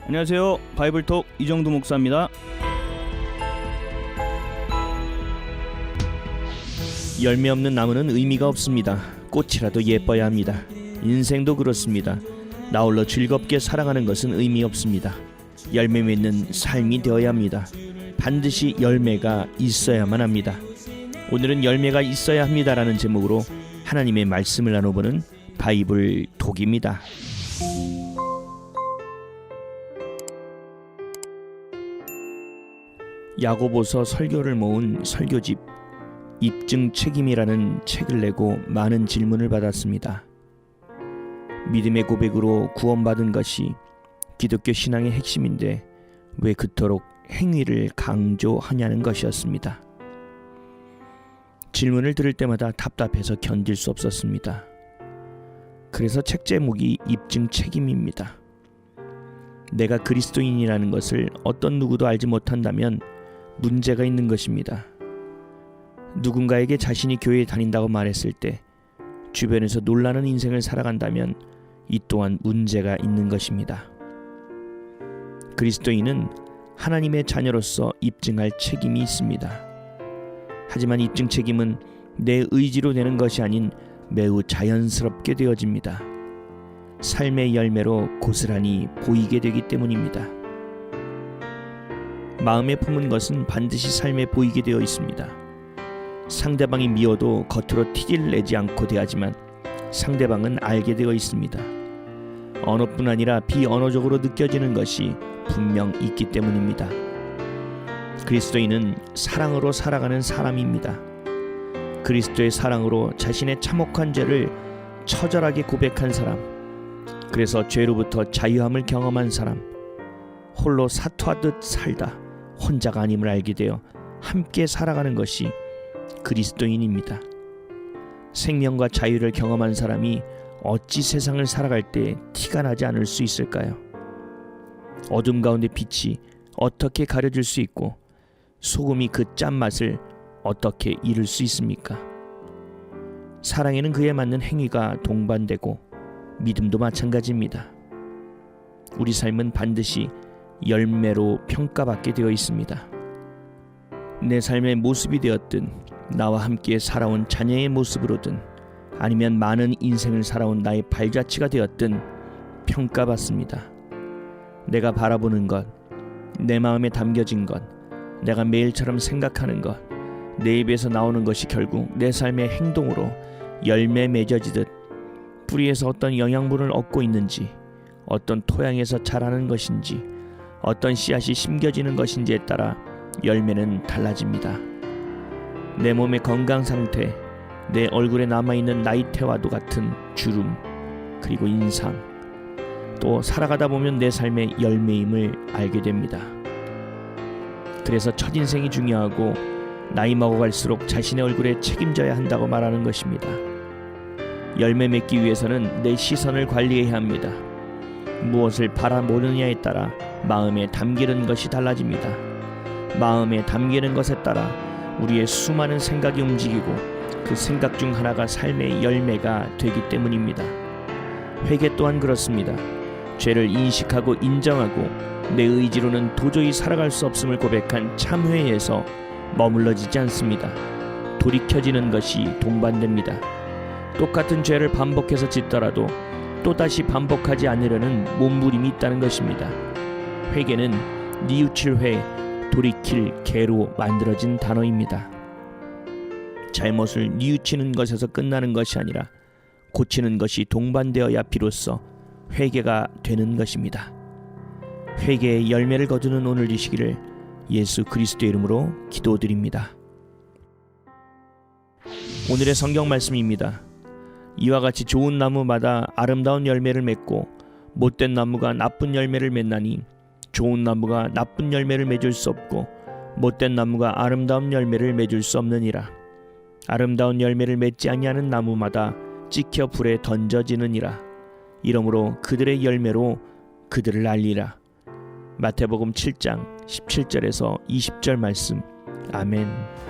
안녕하세요. 바이블톡 이정도 목사입니다. 열매 없는 나무는 의미가 없습니다. 꽃이라도 예뻐야 합니다. 인생도 그렇습니다. 나홀로 즐겁게 살아가는 것은 의미 없습니다. 열매 맺는 삶이 되어야 합니다. 반드시 열매가 있어야만 합니다. 오늘은 열매가 있어야 합니다라는 제목으로 하나님의 말씀을 나눠보는 바이블톡입니다. 야고보서 설교를 모은 설교집 입증 책임이라는 책을 내고 많은 질문을 받았습니다. 믿음의 고백으로 구원받은 것이 기독교 신앙의 핵심인데 왜 그토록 행위를 강조하냐는 것이었습니다. 질문을 들을 때마다 답답해서 견딜 수 없었습니다. 그래서 책 제목이 입증 책임입니다. 내가 그리스도인이라는 것을 어떤 누구도 알지 못한다면 문제가 있는 것입니다. 누군가에게 자신이 교회에 다닌다고 말했을 때 주변에서 놀라는 인생을 살아간다면 이 또한 문제가 있는 것입니다. 그리스도인은 하나님의 자녀로서 입증할 책임이 있습니다. 하지만 입증 책임은 내 의지로 되는 것이 아닌 매우 자연스럽게 되어집니다. 삶의 열매로 고스란히 보이게 되기 때문입니다. 마음에 품은 것은 반드시 삶에 보이게 되어 있습니다. 상대방이 미워도 겉으로 티를 내지 않고 대하지만 상대방은 알게 되어 있습니다. 언어뿐 아니라 비언어적으로 느껴지는 것이 분명 있기 때문입니다. 그리스도인은 사랑으로 살아가는 사람입니다. 그리스도의 사랑으로 자신의 참혹한 죄를 처절하게 고백한 사람, 그래서 죄로부터 자유함을 경험한 사람, 홀로 사투하듯 살다 혼자가 아님을 알게 되어 함께 살아가는 것이 그리스도인입니다. 생명과 자유를 경험한 사람이 어찌 세상을 살아갈 때 티가 나지 않을 수 있을까요? 어둠 가운데 빛이 어떻게 가려질 수 있고 소금이 그 짠맛을 어떻게 잃을 수 있습니까? 사랑에는 그에 맞는 행위가 동반되고 믿음도 마찬가지입니다. 우리 삶은 반드시 열매로 평가받게 되어 있습니다. 내 삶의 모습이 되었든 나와 함께 살아온 자녀의 모습으로든 아니면 많은 인생을 살아온 나의 발자취가 되었든 평가받습니다. 내가 바라보는 것, 내 마음에 담겨진 것, 내가 매일처럼 생각하는 것, 내 입에서 나오는 것이 결국 내 삶의 행동으로 열매 맺어지듯 뿌리에서 어떤 영양분을 얻고 있는지, 어떤 토양에서 자라는 것인지, 어떤 씨앗이 심겨지는 것인지에 따라 열매는 달라집니다. 내 몸의 건강 상태, 내 얼굴에 남아있는 나이테와도 같은 주름, 그리고 인상, 또 살아가다 보면 내 삶의 열매임을 알게 됩니다. 그래서 첫인생이 중요하고 나이 먹어갈수록 자신의 얼굴에 책임져야 한다고 말하는 것입니다. 열매 맺기 위해서는 내 시선을 관리해야 합니다. 무엇을 바라보느냐에 따라 마음에 담기는 것이 달라집니다. 마음에 담기는 것에 따라 우리의 수많은 생각이 움직이고 그 생각 중 하나가 삶의 열매가 되기 때문입니다. 회개 또한 그렇습니다. 죄를 인식하고 인정하고 내 의지로는 도저히 살아갈 수 없음을 고백한 참회에서 머물러지지 않습니다. 돌이켜지는 것이 동반됩니다. 똑같은 죄를 반복해서 짓더라도 또다시 반복하지 않으려는 몸부림이 있다는 것입니다. 회개는 뉘우칠 회, 돌이킬 개로 만들어진 단어입니다. 잘못을 뉘우치는 것에서 끝나는 것이 아니라 고치는 것이 동반되어야 비로소 회개가 되는 것입니다. 회개의 열매를 거두는 오늘 되시기를 예수 그리스도의 이름으로 기도드립니다. 오늘의 성경 말씀입니다. 이와 같이 좋은 나무마다 아름다운 열매를 맺고 못된 나무가 나쁜 열매를 맺나니 좋은 나무가 나쁜 열매를 맺을 수 없고 못된 나무가 아름다운 열매를 맺을 수 없느니라. 아름다운 열매를 맺지 아니하는 나무마다 찍혀 불에 던져지느니라. 이러므로 그들의 열매로 그들을 알리라. 마태복음 7장 17절에서 20절 말씀. 아멘.